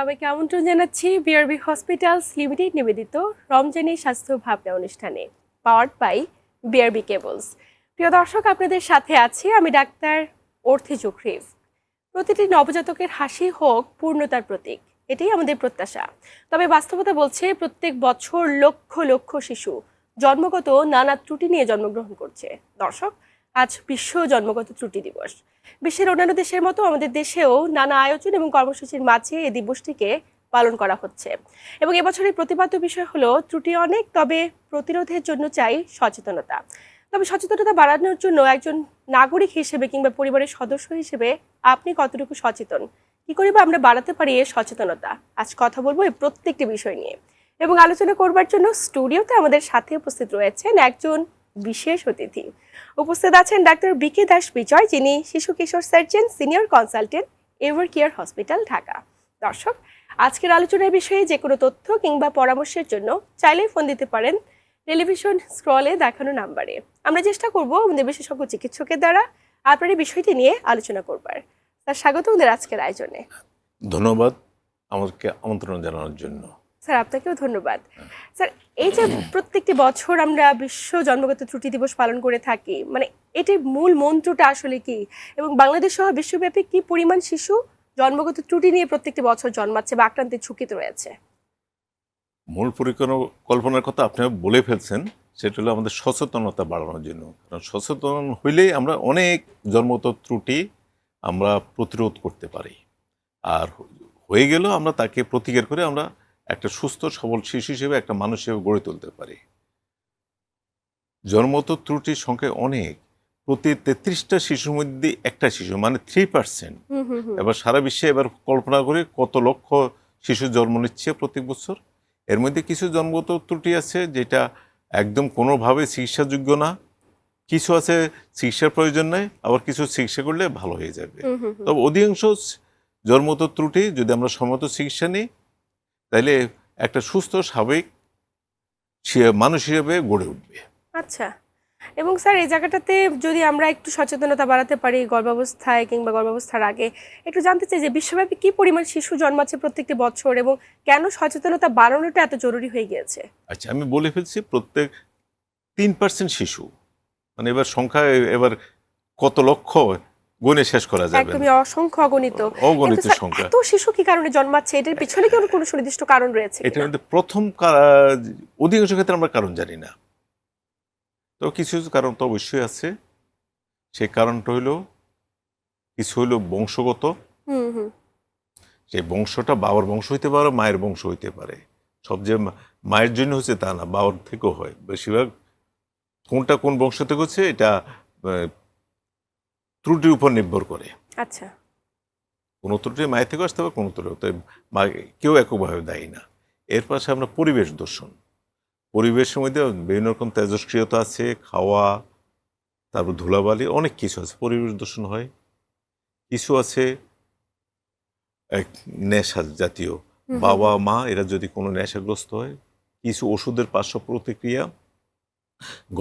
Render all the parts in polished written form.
সবাইকে আমন্ত্রণ জানাচ্ছি বিআরবি হসপিটালস লিমিটেড নিবেদিত রমজানি স্বাস্থ্য ভাবনা অনুষ্ঠানে পাওয়ার্ড বাই বিআরবি কেবলস। প্রিয় দর্শক, আপনাদের সাথে আছি আমি ডাক্তার অর্থি জুখরিফ। প্রতিটি নবজাতকের হাসি হোক পূর্ণতার প্রতীক, এটাই আমাদের প্রত্যাশা। তবে বাস্তবতা বলছে প্রত্যেক বছর লক্ষ লক্ষ শিশু জন্মগত নানা ত্রুটি নিয়ে জন্মগ্রহণ করছে। দর্শক, আজ বিশ্ব জন্মগত ত্রুটি দিবস। বিশ্বের অন্যান্য দেশের মতো আমাদের দেশেও নানা আয়োজন এবং কর্মসূচির মাঝে এই দিবসটিকে পালন করা হচ্ছে। এবং এবছরের প্রতিপাদ্য বিষয় হলো ত্রুটি অনেক, তবে প্রতিরোধের জন্য চাই সচেতনতা। তবে সচেতনতা বাড়ানোর জন্য একজন নাগরিক হিসেবে কিংবা পরিবারের সদস্য হিসেবে আপনি কতটুকু সচেতন, কি করে বা আমরা বাড়াতে পারি এই সচেতনতা? আজ কথা বলবো এই প্রত্যেকটি বিষয় নিয়ে। এবং আলোচনা করবার জন্য স্টুডিওতে আমাদের সাথে উপস্থিত রয়েছেন একজন বিশেষ অতিথি। উপস্থিত আছেন ডাক্তার বিকে দাস বিজয়, যিনি শিশু কিশোর surgeon senior consultant ever care hospital Dhaka. দর্শক, আজকের আলোচনার বিষয়ে যে কোনো তথ্য কিংবা পরামর্শের জন্য চাইলেই ফোন দিতে পারেন টেলিভিশন স্ক্রলে দেখানো নাম্বারে। আমরা চেষ্টা করব আমাদের বিশেষজ্ঞ চিকিৎসকের দ্বারা আপনার এই বিষয়টি নিয়ে আলোচনা করবার। স্যার, স্বাগত আমাদের আজকের আয়োজনে। ধন্যবাদ আমাকে আমন্ত্রণ জানানোর জন্য। স্যার, আপনাকেও ধন্যবাদ। স্যার, এই যে প্রত্যেকটি বছর আমরা বিশ্ব জন্মগত ত্রুটি দিবস পালন করে থাকি, মানে এটির মূল মন্ত্রটা আসলে কি, এবং বাংলাদেশ সহ বিশ্বব্যাপী কি পরিমাণ শিশু জন্মগত ত্রুটি নিয়ে প্রত্যেকটি বছর জন্মাচ্ছে বা আক্রান্তের ঝুঁকিতে রয়েছে? মূল পরিকল্পনার কথা আপনি বলে ফেলছেন, সেটা হলো আমাদের সচেতনতা বাড়ানোর জন্য। কারণ সচেতন হইলেই আমরা অনেক জন্মগত ত্রুটি আমরা প্রতিরোধ করতে পারি, আর হয়ে গেলেও আমরা তাকে প্রতিকার করে আমরা একটা সুস্থ সবল শিশু হিসেবে একটা মানুষ হিসেবে গড়ে তুলতে পারি। জন্মগত ত্রুটির সংখ্যা অনেক, প্রতি 33টা শিশুর মধ্যে একটা শিশু, মানে 3%। এবার সারা বিশ্বে এবার কল্পনা করে কত লক্ষ শিশু জন্ম নিচ্ছে প্রত্যেক বছর। এর মধ্যে কিছু জন্মগত ত্রুটি আছে যেটা একদম কোনোভাবে চিকিৎসাযোগ্য না, কিছু আছে চিকিৎসার প্রয়োজন নেই, আবার কিছু চিকিৎসা করলে ভালো হয়ে যাবে। তবে অধিকাংশ জন্মগত ত্রুটি যদি আমরা সময়মতো চিকিৎসা নিই, তাহলে একটা সুস্থ স্বাভাবিক মানুষ হিসেবে গড়ে উঠবে। আচ্ছা, এবং স্যার এই জায়গাটাতে যদি আমরা একটু সচেতনতা বাড়াতে পারি গর্ভাবস্থায় কিংবা গর্ভাবস্থার আগে, একটু জানতে চাই যে বিশ্বব্যাপী কি পরিমাণ শিশু জন্মাচ্ছে প্রত্যেকটি বছর এবং কেন সচেতনতা বাড়ানোটা এত জরুরি হয়ে গিয়েছে? আচ্ছা, আমি বলে ফেলছি প্রত্যেক 3% শিশু, মানে এবার সংখ্যা এবার কত লক্ষ গুণে শেষ করা যাবে, একদমই অসংখ্য অগণিত সংখ্যা। এত শিশু কি কারণে জন্মাচ্ছে, এটার পিছনে কি কোনো সুনির্দিষ্ট কারণ রয়েছে? এটার মধ্যে প্রথম অধিকাংশ ক্ষেত্রে আমরা কারণ জানি না, তো কিছু কারণ তো অবশ্যই আছে। সেই কারণটা হলো কিছু হলো বংশগত। সেই বংশটা বাবার বংশ হইতে পারে, মায়ের বংশ হইতে পারে। সব যে মায়ের জন্য হচ্ছে তা না, বাবার থেকেও হয়। বেশিরভাগ কোনটা কোন বংশ থেকে হচ্ছে এটা ত্রুটির উপর নির্ভর করে। আচ্ছা, কোনো ত্রুটি মায়ের থেকে আসতে পারে, কোনো ত্রুটি, তাই মা কেউ এককভাবে দায়ী না। এর পাশে আমরা পরিবেশ দূষণ, পরিবেশের মধ্যে বিভিন্ন রকম তেজস্ক্রিয়তা আছে, খাওয়া, তারপর ধুলাবালি, অনেক কিছু আছে, পরিবেশ দূষণ হয়। কিছু আছে নেশা জাতীয়, বাবা মা এরা যদি কোনো নেশাগ্রস্ত হয়, কিছু ওষুধের পার্শ্ব প্রতিক্রিয়া,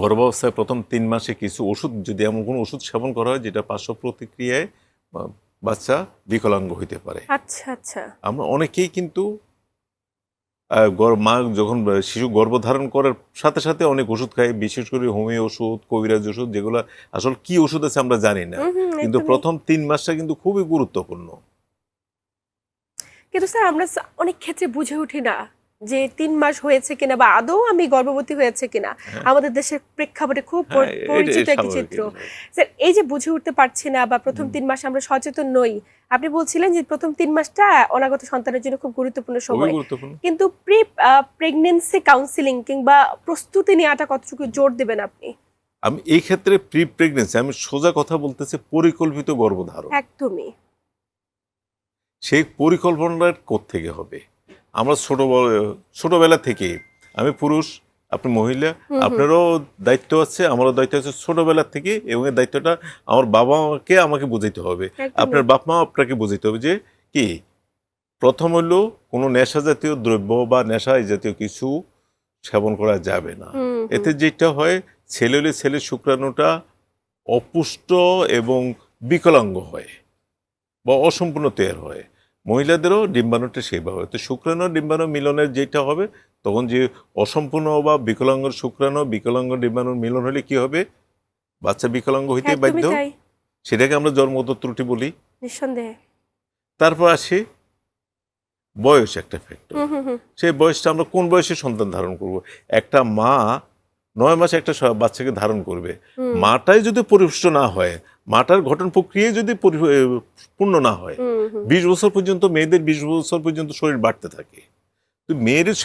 গর্ভাবস্থায় প্রথম 3 মাসে কিছু ওষুধ, যদি এমন কোনো ওষুধ সেবন করা হয় যেটা পার্শ্ব প্রতিক্রিয়ায় বাচ্চা বিকলাঙ্গ হইতে পারে। আচ্ছা আচ্ছা, আমরা অনেকেই কিন্তু মা যখন শিশু গর্ভধারণ করার সাথে সাথে অনেক ওষুধ খাই, বিশেষ করে হোমিও ওষুধ, কবিরাজ ওষুধ, যেগুলো আসলে কি ওষুধ আছে আমরা জানি না, কিন্তু প্রথম 3 মাসটা কিন্তু খুবই গুরুত্বপূর্ণ। কিন্তু স্যার আমরা অনেক ক্ষেত্রে বুঝে উঠি না যে 3 মাস হয়েছে কিনা বা আদৌ আমি গর্ভবতী হয়েছে কিনা। আমাদের দেশের প্রেক্ষাপটে খুব পরিচিত একটি চিত্র। স্যার, এই যে বুঝে উঠতে পারছি না বা প্রথম 3 মাসে আমরা সচেতন নই, আপনি বলছিলেন যে প্রথম 3 মাসটা অনাগত সন্তানের জন্য খুব গুরুত্বপূর্ণ সময়, কিন্তু প্রি প্রেগন্যান্সি কাউন্সিলিং কিংবা প্রস্তুতি নেওয়াটা কতটুকু জোর দেবেন আপনি? আমি এই ক্ষেত্রে প্রি প্রেগন্যান্সি, আমি সোজা কথা বলতেছি পরিকল্পিত গর্ভধারণ। একদমই। সেই পরিকল্পনাটা কোত্থেকে হবে? আমরা ছোটবেলা থেকে, আমি পুরুষ, আপনি মহিলা, আপনারও দায়িত্ব আছে, আমারও দায়িত্ব আছে ছোটবেলা থেকে, এবং এই দায়িত্বটা আমার বাবা মাকে আমাকে বুঝাইতে হবে, আপনার বাপ মা আপনাকে বুঝাইতে হবে যে কি, প্রথম হলো কোনো নেশা জাতীয় দ্রব্য বা নেশা জাতীয় কিছু সেবন করা যাবে না। এতে যেটা হয়, ছেলে হলে ছেলের শুক্রাণুটা অপুষ্ট এবং বিকলাঙ্গ হয় বা অসম্পূর্ণ তৈরি হয়, মহিলাদেরও ডিম্বাণুটা সেইভাবে, তো শুক্রাণু ডিম্বাণু মিলনের যেটা হবে তখন যে অসম্পূর্ণ বা বিকলাঙ্গ শুক্রাণু বিকলাঙ্গ ডিম্বাণুর মিলন হলে কি হবে, বাচ্চা বিকলাঙ্গ হইতে বাধ্য, একদমই তাই, সেটাকে আমরা জন্মগত ত্রুটি বলি। নিঃসন্দেহে। তারপর আসে বয়স, একটা ফ্যাক্টর। হুম হুম হুম সেই বয়সটা আমরা কোন বয়সে সন্তান ধারণ করব। একটা মা 9 মাসে একটা বাচ্চাকে ধারণ করবে, হুম মাটাই যদি পরিপুষ্ট না হয়, মাটার গঠন প্রক্রিয়ায় যদি পূর্ণ না হয়, হুম হুম 20 বছর পর্যন্ত, মেয়েদের 20 বছর পর্যন্ত শরীর বাড়তে থাকে। তো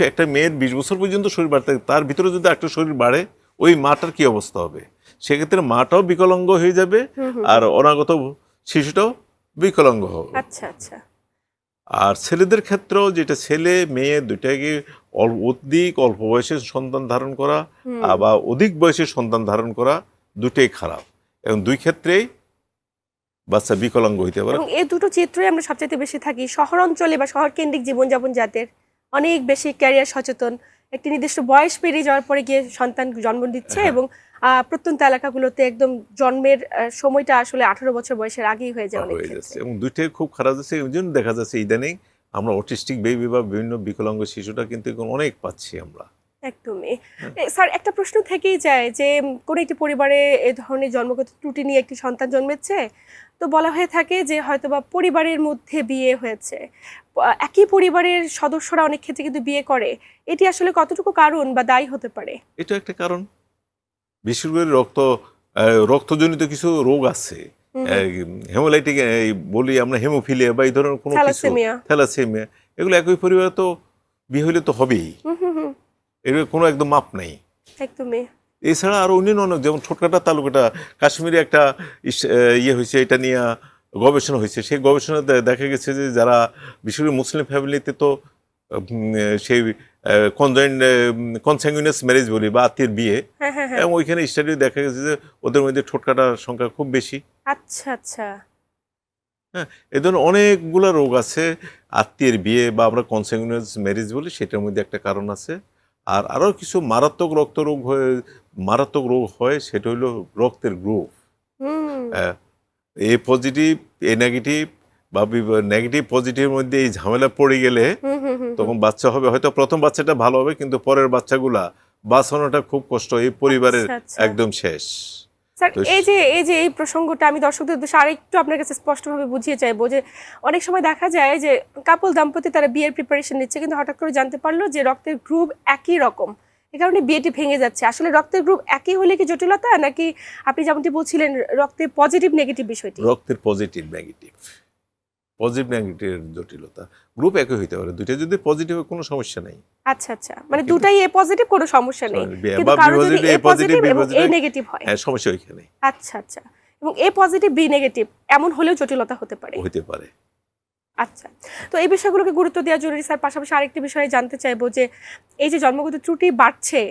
একটা মেয়ের 20 বছর পর্যন্ত শরীর বাড়তে থাকে, তার ভিতরে যদি একটা শরীর বাড়ে, ওই মাটার কি অবস্থা হবে? সেক্ষেত্রে মাটাও বিকলাঙ্গ হয়ে যাবে, হুম হুম আর অনাগত শিশুটাও বিকলাঙ্গ হবে। আচ্ছা আচ্ছা। আর ছেলেদের ক্ষেত্রেও, যেটা ছেলে মেয়ে দুইটাকে অধিক অল্প বয়সে সন্তান ধারণ করা হুম বা অধিক বয়সে সন্তান ধারণ করা, দুটোই খারাপ, এবং দুই ক্ষেত্রেই বাচ্চা বিকলাঙ্গ হইতে পারে। এবং এই দুটো চিত্রই আমরা সবচেয়ে বেশি থাকি শহর অঞ্চলে বা শহর কেন্দ্রিক জীবনযাপন, যাদের অনেক বেশি ক্যারিয়ার সচেতন, একটি নির্দিষ্ট বয়স পেরিয়ে যাওয়ার পরে গিয়ে সন্তান জন্ম দিচ্ছে, হ্যাঁ। এবং প্রত্যন্ত এলাকাগুলোতে একদম জন্মের সময়টা আসলে 18 বছর বয়সের আগেই হয়ে যায় অনেক হয়ে ক্ষেত্রে। যাচ্ছে, এবং দুইটাই খুব খারাপ যাচ্ছে। এই জন্য দেখা যাচ্ছে ইদানিং আমরা অটিস্টিক বেবি বা বিভিন্ন বিকলাঙ্গ শিশুটা কিন্তু এখন অনেক পাচ্ছি আমরা। একদমই। স্যার, একটা প্রশ্ন থেকেই যায় যে কোনো একটি পরিবারে এ ধরনের জন্মগত ত্রুটি নিয়ে একটি সন্তান জন্মেছে, তো বলা হয়ে থাকে যে হয়তোবা পরিবারের মধ্যে বিয়ে হয়েছে, একই পরিবারের সদস্যরা অনেক ক্ষেত্রে কিন্তু বিয়ে করে, এটি আসলে কতটুকু কারণ বা দায়ী হতে পারে? এটা একটা কারণ। বিশেষ করে রক্তজনিত কিছু রোগ আছে, হুম হুম হেমোলাইটিক বলি আমরা, হেমোফিলিয়া বা এই ধরনের কোনো কিছু, থ্যালাসেমিয়া। থ্যালাসেমিয়া, এগুলো একই পরিবারে তো বিয়ে হইলে তো হবেই, হুম হুম হুম এর কোনো একদম মাপ নেই। একদমই। এছাড়া আরো অন্যান্য অনেক, যেমন ছোটকাটা তালুকাটা কাশ্মীরে একটা ইয়ে হয়েছে, এটা নিয়ে গবেষণা হয়েছে। সেই গবেষণাতে দেখা গেছে যে যারা বিশেষ করে মুসলিম ফ্যামিলিতে তো সেই কনস্যাঙ্গুইনাস ম্যারেজ বলি বা আত্মীয়ের বিয়ে, হ্যাঁ হ্যাঁ হ্যাঁ। এবং ওইখানে স্টাডি দেখা গেছে যে ওদের মধ্যে ঠোঁটকাটার সংখ্যা খুব বেশি। আচ্ছা আচ্ছা। হ্যাঁ, এই ধরনের অনেকগুলো রোগ আছে। আত্মীয়ের বিয়ে বা আমরা কনস্যাঙ্গুইনাস ম্যারেজ বলি, সেটার মধ্যে একটা কারণ আছে। আর আরও কিছু মারাত্মক রোগ হয়, সেটা হলো রক্তের গ্রুপ। হুম এ পজিটিভ, এ নেগেটিভ বা নেগেটিভ পজিটিভের মধ্যে এই ঝামেলা পড়ে গেলে হুম হুম হুম তখন বাচ্চা হবে, হয়তো প্রথম বাচ্চাটা ভালো হবে, কিন্তু পরের বাচ্চাগুলা বাঁচানোটা খুব কষ্ট, এই পরিবারের আচ্ছা আচ্ছা। একদম শেষ। স্যার, তো এই যে এই প্রসঙ্গটা আমি দর্শকদের উদ্দেশ্যে আরেকটু আপনার কাছে স্পষ্টভাবে বুঝিয়ে চাইবো যে অনেক সময় দেখা যায় যে দম্পতি তারা বিয়ের প্রিপারেশন নিচ্ছে, কিন্তু হঠাৎ করে জানতে পারলো যে রক্তের গ্রুপ একই রকম, এই কারণে বিয়েটি ভেঙে যাচ্ছে। আসলে রক্তের গ্রুপ একই হলে কি জটিলতা, নাকি আপনি যেমনটি বলছিলেন রক্তের পজিটিভ নেগেটিভ বিষয়টি? রক্তের পজিটিভ নেগেটিভের জটিলতা। গ্রুপ একই হইতে পারে, দুইটা যদি পজিটিভ হয় কোনো সমস্যা নেই। আচ্ছা আচ্ছা, মানে দুটাই এ পজিটিভ, কোনো সমস্যা নেই, কিন্তু বা কারো যদি এ পজিটিভ এবং এ বিপজিটিভ, নেগেটিভ হয়। হ্যাঁ, সমস্যা ওইখানে আচ্ছা আচ্ছা, এবং এ পজিটিভ বি নেগেটিভ এমন হলেও জটিলতা হতে পারে। হইতে পারে। আচ্ছা, তো এই বিষয়গুলোকে গুরুত্ব দেওয়া জরুরি স্যার। পাশাপাশি আরেকটি বিষয়ে জানতে চাইবো যে এই যে জন্মগত ত্রুটি বাড়ছে,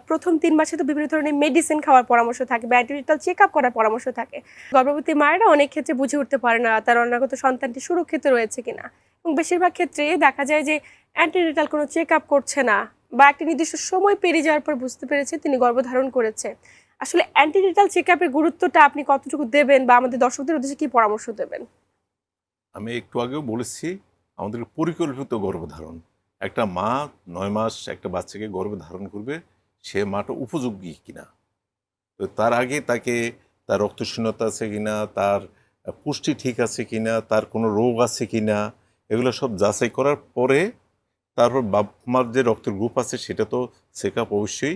প্রথম 3 মাসে তো বিভিন্ন ধরনের মেডিসিন খাওয়ার পরামর্শ থাকে বা অ্যান্টিনেটাল চেক আপ করার পরামর্শ থাকে। গর্ভবতী মায়েরা অনেক ক্ষেত্রে বুঝে উঠতে পারে না তার অনাগত সন্তানটি সুরক্ষিত রয়েছে কিনা, এবং বেশিরভাগ ক্ষেত্রে দেখা যায় যে অ্যান্টিনেটাল কোনো চেক আপ করছে না, বা একটি নির্দিষ্ট সময় পেরিয়ে যাওয়ার পর বুঝতে পেরেছে তিনি গর্ভধারণ করেছে। আসলে অ্যান্টিনেটাল চেক আপের গুরুত্বটা আপনি কতটুকু দেবেন, বা আমাদের দর্শকদের উদ্দেশ্যে কি পরামর্শ দেবেন? আমি একটু আগেও বলেছি, আমাদের পরিকল্পিত গর্ভধারণ। একটা মা 9 মাস একটা বাচ্চাকে গর্ভে ধারণ করবে, সে মাটা উপযোগী কিনা, তো তার আগে তাকে, তার রক্তশূন্যতা আছে কিনা, তার পুষ্টি ঠিক আছে কিনা, তার কোনো রোগ আছে কিনা, এগুলো সব যাচাই করার পরে তারপর বাপ মার যে রক্তের গ্রুপ আছে সেটা তো চেক আপ অবশ্যই,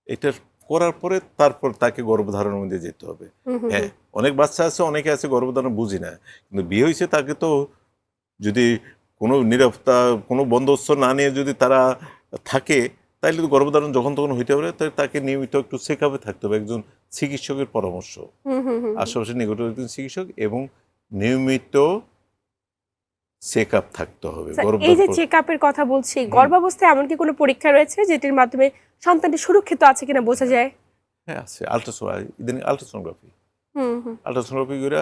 এটা করার পরে তারপর তাকে গর্ভধারণের মধ্যে যেতে হবে। হুম হুম হ্যাঁ, হুম। অনেক বাচ্চা আছে, অনেকে আছে গর্ভধারণ বুঝি না, কিন্তু বিয়ে হয়েছে তাকে তো, যদি কোনো নিরাপত্তা, কোনো বন্দোবস্ত না নিয়ে যদি তারা থাকে, তাইলে তো গর্ভধারণ যখন তখন হইতে পারে। তাই তাকে নিয়মিত একটু চেক আপে থাকতে হবে, একজন চিকিৎসকের পরামর্শ, হুম হুম হুম হুম। আশেপাশে নিকট একজন চিকিৎসক, এবং নিয়মিত চেক আপ থাকতে হবে স্যার, এই যে গর্ভধারণ। চেক আপের কথা বলছি, গর্ভাবস্থায় এমন কি কোনো পরীক্ষা রয়েছে যেটির মাধ্যমে সন্তানটি সুরক্ষিত আছে কিনা বোঝা যায়? হ্যাঁ, আছে আলট্রাসাউন্ড, ইদানিং আলট্রাসোনোগ্রাফি, হুম হুম। আলট্রাসোনোগ্রাফি করে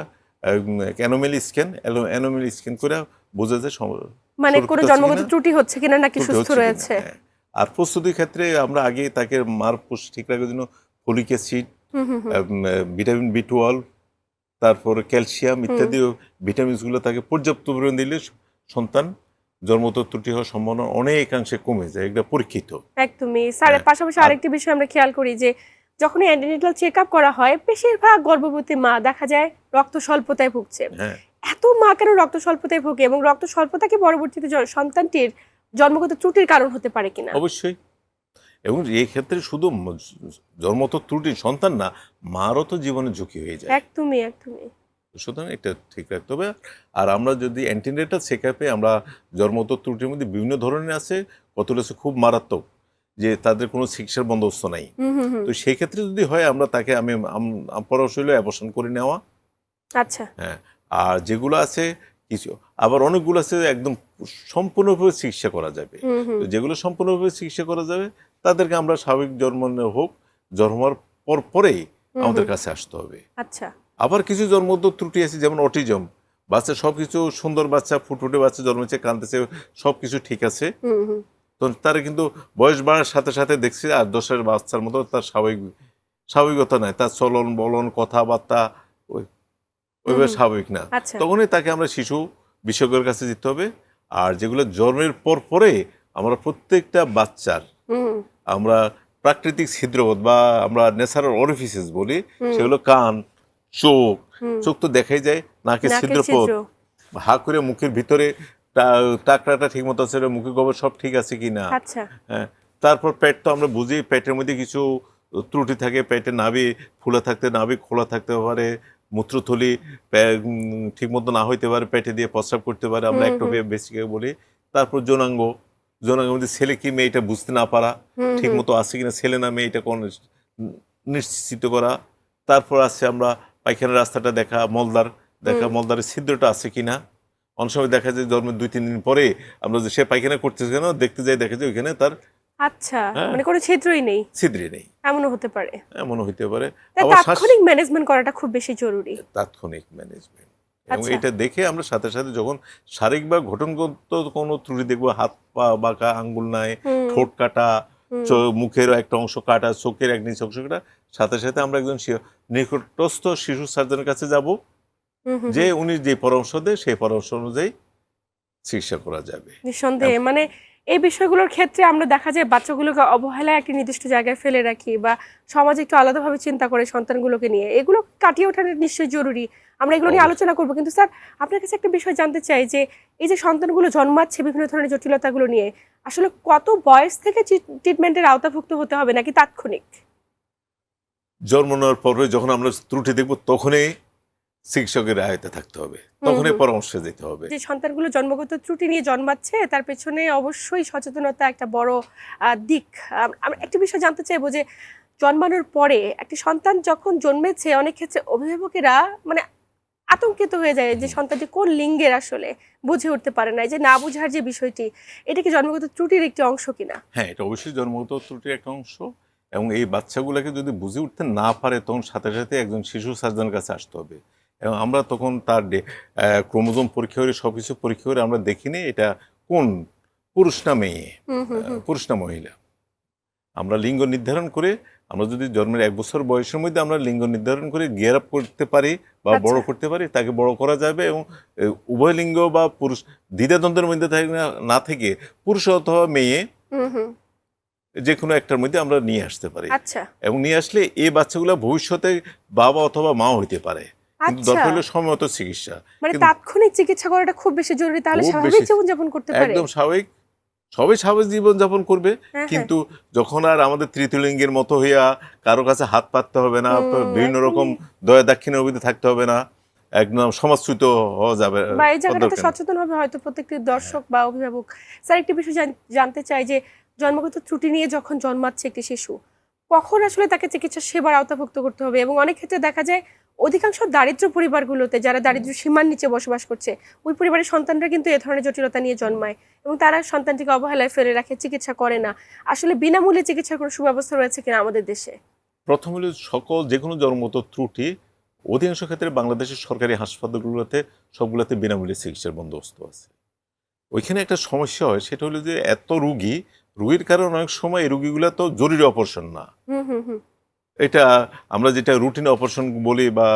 অ্যানোমেলি স্ক্যান করে বোঝা যায় মানে কোনো সুরক্ষিত আছে জন্মগত কিনা, ত্রুটি হচ্ছে কিনা নাকি ত্রুটি সুস্থ হচ্ছে কিনা। রয়েছে? হ্যাঁ। আর প্রস্তুতির ক্ষেত্রে আমরা আগে তাকে মার পুষ্টি ঠিক রাখার জন্য ফলিক অ্যাসিড, হুম হুম হুম। ভিটামিন B12, তারপর ক্যালসিয়াম ইত্যাদি ভিটামিনসগুলো তাকে পর্যাপ্ত পরিমাণ দিলে সন্তান জন্মগত ত্রুটি হওয়ার সম্ভাবনা অনেকাংশে কমে যায়, এটা পরীক্ষিত। একদমই স্যার। পাশাপাশি আরেকটি বিষয় আমরা খেয়াল করি যে যখন অ্যান্টিনেটাল চেক আপ করা হয়, বেশিরভাগ গর্ভবতী মা দেখা যায় রক্ত স্বল্পতায় ভুগছে। এত মা কেন রক্ত স্বল্পতায় ভোগে, এবং রক্ত স্বল্পতা কি পরবর্তীতে সন্তানটির জন্মগত ত্রুটির কারণ হতে পারে কিনা? অবশ্যই। এবং এই ক্ষেত্রে শুধু জন্মগত ত্রুটি সন্তান না, মারও তো জীবনে ঝুঁকি হয়ে যায়। একদমই একদমই। সুতরাং এটা ঠিক রাখতে হবে। আর আমরা যদি অ্যান্টিনেটাল চেক আপে আমরা জন্মগত ত্রুটির মধ্যে বিভিন্ন ধরনের আছে, কতগুলো আছে খুব মারাত্মক, যে তাদের কোনো চিকিৎসার বন্দোবস্ত নাই। তো সেই ক্ষেত্রে যদি হয় আমরা তাকে পরামর্শ হলো অ্যাবর্শন করে নেওয়া। আচ্ছা। হ্যাঁ। আর যেগুলো আছে কিছু, আবার অনেকগুলো আছে একদম সম্পূর্ণভাবে চিকিৎসা করা যাবে। তো যেগুলো সম্পূর্ণভাবে চিকিৎসা করা যাবে তাদেরকে আমরা স্বাভাবিক জন্ম হোক, জন্ম হওয়ার পরেই আমাদের কাছে আসতে হবে। আচ্ছা। আবার কিছু জন্মগত ত্রুটি আছে, যেমন অটিজম, বাচ্চা সবকিছু সুন্দর, বাচ্চা ফুটফুটে বাচ্চা জন্মেছে, কাঁদতেছে, সবকিছু ঠিক আছে, তো তারা কিন্তু বয়স বাড়ার সাথে সাথে দেখছি 8-10 বাচ্চার মতো তার স্বাভাবিকতা নাই, তার চলন বলন কথাবার্তা ওইভাবে স্বাভাবিক না। তখনই তাকে আমরা শিশু বিশেষজ্ঞের কাছে যেতে হবে। আর যেগুলো জন্মের পরে আমরা প্রত্যেকটা বাচ্চার আমরা প্রাকৃতিক ছিদ্রবোধ বা আমরা ন্যাচারাল অরিফিসেস বলি, সেগুলো কান, চোখ তো দেখাই যায়, নাকের ছিদ্রপথ, হা করে মুখের ভিতরে টাকরাটা ঠিক মতো আছে, মুখে গোবর সব ঠিক আছে কিনা। হ্যাঁ। তারপর পেট তো আমরা বুঝি, পেটের মধ্যে কিছু ত্রুটি থাকে, পেটে নাভি ফুলে থাকতে, নাভি খোলা থাকতে পারে, মূত্রথলি ঠিক মতো না হইতে পারে, পেটে দিয়ে প্রস্রাব করতে পারে, আমরা একটু বেসিকে বলি। তারপর যৌনাঙ্গের মধ্যে ছেলে কি মেয়ে এটা বুঝতে না পারা, ঠিক মতো আছে কিনা, ছেলে না মেয়ে এটা কোন নিশ্চিত করা। তারপর আছে আমরা পায়খানার রাস্তাটা দেখা, মলদারের ছিদ্রটা আছে কিনা। অনেক সময় দেখা যায় জন্মের 2-3 দিন পরে আমরা যে সে পায়খানা করতেছে কেন দেখতে যাই, দেখা যায় ওইখানে তার মানে কোনো ছিদ্রই নেই। এমনও হতে পারে। তাৎক্ষণিক ম্যানেজমেন্ট করাটা খুব বেশি জরুরি। তাৎক্ষণিক ম্যানেজমেন্ট, এবং এটা দেখে আমরা সাথে সাথে যখন শারীরিক বা গঠনগত কোনো ত্রুটি দেখবো, হাত পা বাঁকা, আঙ্গুল নাই, ঠোঁট কাটা, মুখের একটা অংশ কাটা, চোখের এক নিচ অংশ কাটা, সাথে সাথে আমরা একজন নিকটস্থ শিশু সার্জনের কাছে যাব, যে উনি যে পরামর্শ দেয় সেই পরামর্শ অনুযায়ী চিকিৎসা করা যাবে। নিঃসন্দেহে মানে এই বিষয়গুলোর ক্ষেত্রে আমরা দেখা যায় বাচ্চাগুলোকে অবহেলায় একটি নির্দিষ্ট জায়গায় ফেলে রাখি, বা সমাজে একটু আলাদাভাবে চিন্তা করে সন্তানগুলোকে নিয়ে, এগুলো কাটিয়ে ওঠানো নিশ্চয়ই জরুরি। আমরা এগুলো নিয়ে আলোচনা করবো, কিন্তু স্যার আপনার কাছে একটা বিষয় জানতে চাই যে এই যে সন্তানগুলো জন্মাচ্ছে বিভিন্ন ধরনের জটিলতাগুলো নিয়ে, আসলে কত বয়স থেকে ট্রিটমেন্টের আওতাভুক্ত হতে হবে, নাকি তাৎক্ষণিক? জন্ম নেওয়ার পরে যখন আমরা ত্রুটি দেখবো তখনই চিকিৎসকের আয়ত্তে থাকতে হবে, তখনই পরামর্শে যেতে হবে। যে সন্তানগুলো জন্মগত ত্রুটি নিয়ে জন্মাচ্ছে তার পেছনে অবশ্যই সচেতনতা একটা বড় দিক। আমরা একটা বিষয় জানতে চাইবো যে জন্মানোর পরে একটি সন্তান যখন জন্মেছে, অনেক ক্ষেত্রে অভিভাবকেরা মানে আতঙ্কিত হয়ে যায় যে সন্তানটি কোন লিঙ্গের, আসলে বুঝে উঠতে পারে না। যে না বুঝার যে বিষয়টি, এটা কি জন্মগত ত্রুটির একটি অংশ কিনা? হ্যাঁ, এটা অবশ্যই জন্মগত ত্রুটির একটা অংশ, এবং এই বাচ্চাগুলোকে যদি বুঝে উঠতে না পারে তখন সাথে সাথে একজন শিশু সার্জনের কাছে আসতে হবে। এবং আমরা তখন তার ক্রোমোজোম পরীক্ষা করে সবকিছু পরীক্ষা করে আমরা দেখিনি এটা কোন পুরুষ না মেয়ে, পুরুষ না মহিলা। আমরা লিঙ্গ নির্ধারণ করে, আমরা যদি জন্মের 1 বছর বয়সের মধ্যে আমরা লিঙ্গ নির্ধারণ করে গিয়ার আপ করতে পারি বা বড় করতে পারি, তাকে বড় করা যাবে। এবং উভয় লিঙ্গ বা পুরুষ দ্বিধাদ্বন্দ্বের মধ্যে না থেকে পুরুষ অথবা মেয়ে যে কোনো একটার মধ্যে আমরা নিয়ে আসতে পারি। এবং নিয়ে আসলে এই বাচ্চাগুলো ভবিষ্যতে বাবা অথবা মাও হইতে পারে, কিন্তু দরকার হলো সময়মত চিকিৎসা। মানে তাৎক্ষণিক চিকিৎসা করাটা খুব বেশি জরুরি, তাহলে স্বাভাবিক জীবনযাপন করতে পারে। একদম স্বাভাবিক, সবাই স্বাভাবিক জীবনযাপন করবে। কিন্তু যখন আর আমাদের তৃতীয় লিঙ্গের মতো হইয়া কারো কাছে হাত পাততে হবে না, বিভিন্ন রকম দয়া দাক্ষিণ্যের মধ্যে থাকতে হবে না, একদম সমাজচ্যুত হওয়া যাবে। বা এই জায়গাটাতে সচেতন হবে হয়তো প্রত্যেকটি দর্শক বা অভিভাবক। স্যার একটি বিষয় জানতে চাই যে জন্মগত ত্রুটি নিয়ে যখন জন্মাচ্ছে একটি শিশু, কখন আসলে তাকে চিকিৎসা সেবার আওতাভুক্ত করতে হবে? এবং অনেক ক্ষেত্রে দেখা যায় অধিকাংশ দারিদ্র পরিবারগুলোতে, যারা দারিদ্র সীমার নিচে বসবাস করছে, ওই পরিবারের সন্তানরা কিন্তু এ ধরনের জটিলতা নিয়ে জন্মায়, এবং তারা সন্তানটিকে অবহেলায় ফেলে রাখে, চিকিৎসা করে না। আসলে বিনামূল্যে চিকিৎসার কোনো সুব্যবস্থা রয়েছে কিনা আমাদের দেশে? প্রথম হলো সকল যে কোনো জন্মগত ত্রুটি অধিকাংশ ক্ষেত্রে বাংলাদেশের সরকারি হাসপাতালগুলোতে সবগুলোতে বিনামূল্যে চিকিৎসার বন্দোবস্ত আছে। ওইখানে একটা সমস্যা হয়, সেটা হলো যে এত রুগীর কারণে অনেক সময় এই রুগীগুলো তো জরুরি অপারেশন না, এটা আমরা যেটা রুটিন অপারেশন বলি বা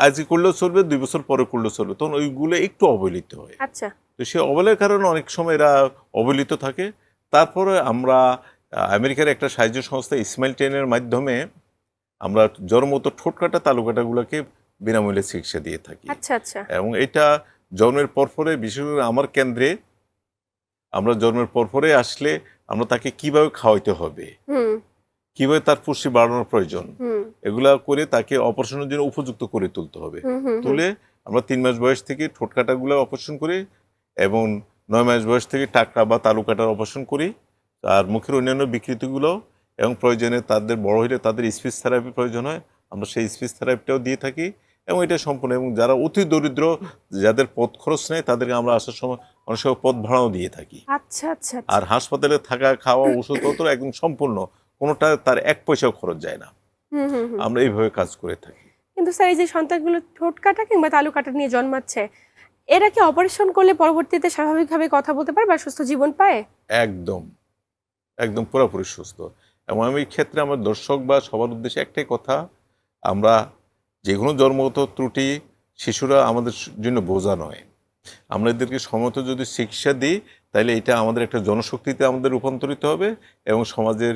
আজকে করলেও চলবে, 2 বছর পরে করলেও চলবে, তখন ওইগুলো একটু অবহেলিত হয়। আচ্ছা। তো সেই অবহেলার কারণে অনেক সময় এরা অবহেলিত থাকে। তারপরে আমরা আমেরিকার একটা সাহায্য সংস্থা ইসমাইল ট্রেনের মাধ্যমে আমরা জন্মগত ঠোঁটকাটা তালুকাটাগুলোকে বিনামূল্যে চিকিৎসা দিয়ে থাকি। আচ্ছা আচ্ছা। এবং এটা জন্মের পরপরে, বিশেষ করে আমার কেন্দ্রে আমরা জন্মের পরপরে আসলে আমরা তাকে কিভাবে খাওয়াইতে হবে, হুম কিভাবে তার পুষ্টি বাড়ানোর প্রয়োজন, হুম এগুলা করে তাকে অপারেশনের জন্য উপযুক্ত করে তুলতে হবে। হুম হুম হুম। তুলে আমরা 3 মাস বয়স থেকে ঠোঁট কাটাগুলো অপারেশন করি এবং 9 মাস বয়স থেকে টাকরা বা তালু কাটার অপারেশন করি। আর মুখের অন্যান্য বিকৃতিগুলো এবং প্রয়োজনে তাদের বড় হলে তাদের স্পিচ থেরাপি প্রয়োজন হয়, আমরা সেই স্পিচ থেরাপিটাও দিয়ে থাকি। এবং এটা সম্পূর্ণ, এবং যারা অতি দরিদ্র, যাদের পথ খরচ নেই, তাদেরকে আমরা আসার সময় অনেক সময় পথ ভাড়াও দিয়ে থাকি। আচ্ছা আচ্ছা আচ্ছা। আর হাসপাতালে থাকা, খাওয়া, ওষুধপত্র একদম সম্পূর্ণ, কোনোটা তার 1 পয়সাও খরচ যায় না। হুম হুম হুম। আমরা এইভাবে কাজ করে থাকি। কিন্তু স্যার, এই যে সন্তানগুলো ঠোঁট কাটা কিংবা তালু কাটা নিয়ে জন্মাচ্ছে, এরা কি অপারেশন করলে পরবর্তীতে স্বাভাবিকভাবে কথা বলতে পারে বা সুস্থ জীবন পায়? একদম একদম পুরোপুরি সুস্থ। এবং আমি এই ক্ষেত্রে আমার দর্শক বা সবার উদ্দেশ্যে একটাই কথা, আমরা যে কোনো জন্মগত ত্রুটি শিশুরা আমাদের জন্য বোঝা নয়। আমরা এদেরকে সময়মতো যদি চিকিৎসা দিই, তাহলে এটা আমাদের একটা জনশক্তিতে আমাদের রূপান্তরিত হবে এবং সমাজের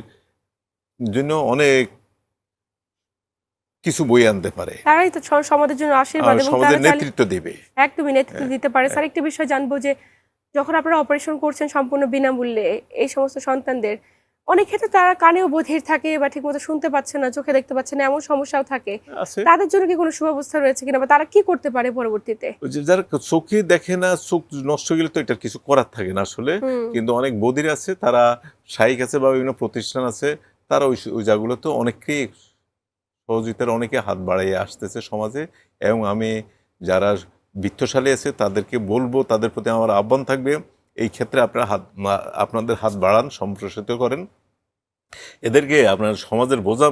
জন্য অনেক কিছু বই আনতে পারে, তারাই তো সমাজের জন্য আশীর্বাদ, এবং সমাজের তারা চাইলে নেতৃত্ব দেবে। একদমই নেতৃত্ব দিতে পারে। স্যার, একটা বিষয় জানবো যে যখন আপনারা অপারেশন করছেন সম্পূর্ণ বিনামূল্যে এই সমস্ত সন্তানদের, অনেক ক্ষেত্রে তারা কানেও বধির থাকে বা ঠিকমতো শুনতে পাচ্ছে না, চোখে দেখতে পাচ্ছে না, এমন সমস্যাও থাকে। আছে তাদের জন্য কি কোনো সুব্যবস্থা রয়েছে কিনা, বা তারা কি করতে পারে পরবর্তীতে? ওই যে যারা চোখে দেখে না, চোখ নষ্ট হয়ে গেলে তো এটার কিছু করার থাকে না আসলে। হুম কিন্তু অনেক বধির আছে, তারা শাইক আছে বা বিভিন্ন প্রতিষ্ঠান আছে, তারা ওই জায়গাগুলোতে অনেকেই সহযোগিতার অনেকে হাত বাড়িয়ে আসতেছে সমাজে। এবং আমি যারা বিত্তশালী আছে তাদেরকে বলবো, তাদের প্রতি আমার আহ্বান থাকবে, এই ক্ষেত্রে আপনারা আপনাদের হাত বাড়ান, সম্প্রসারিত করেন, এদেরকে আপনার সমাজের বোঝা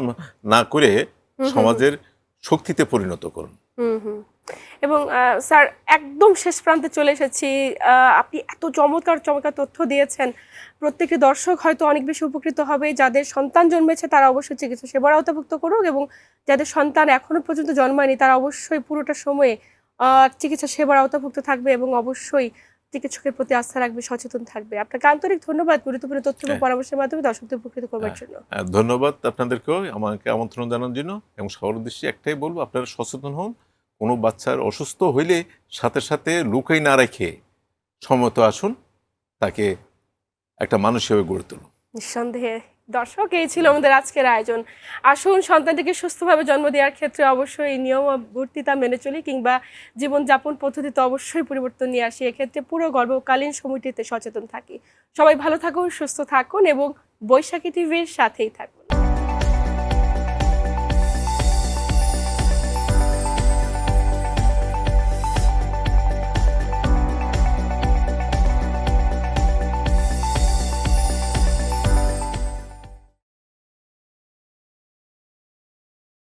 না করে হুম হুম সমাজের শক্তিতে পরিণত করুন। হুম হুম। এবং স্যার, একদম শেষ প্রান্তে চলে এসেছি। আপনি এত চমৎকার চমৎকার তথ্য দিয়েছেন, প্রত্যেকটি দর্শক হয়তো অনেক বেশি উপকৃত হবে। যাদের সন্তান জন্মেছে তারা অবশ্যই চিকিৎসা সেবার আওতাভুক্ত করুক, এবং যাদের সন্তান এখনো পর্যন্ত জন্মায়নি তারা অবশ্যই পুরোটা সময়ে চিকিৎসা সেবার আওতাভুক্ত থাকবে এবং অবশ্যই চিকিৎসকের প্রতি আস্থা রাখবে, সচেতন থাকবে। আপনাকে আন্তরিক ধন্যবাদ গুরুত্বপূর্ণ তথ্য এবং পরামর্শের মাধ্যমে দর্শকদের উপকৃত করবার জন্য। ধন্যবাদ আপনাদেরকেও আমাকে আমন্ত্রণ জানানোর জন্য। এবং সবার উদ্দেশ্যে একটাই বলবো, আপনারা সচেতন হন। কোনো বাচ্চার অসুস্থ হইলে সাথে সাথে লুকাই না রেখে সম্মত আসুন, তাকে একটা মানুষ হিসেবে গড়ে তুলুন। নিঃসন্দেহে দর্শক, এই ছিল আমাদের আজকের আয়োজন। আসুন, সন্তানটিকে সুস্থভাবে জন্ম দেওয়ার ক্ষেত্রে অবশ্যই নিয়মাবর্তিতা মেনে চলি, কিংবা জীবনযাপন পদ্ধতিতে অবশ্যই পরিবর্তন নিয়ে আসি। এক্ষেত্রে পুরো গর্ভকালীন সময়টিতে সচেতন থাকি। সবাই ভালো থাকুন, সুস্থ থাকুন এবং বৈশাখী টিভির সাথেই থাকুন।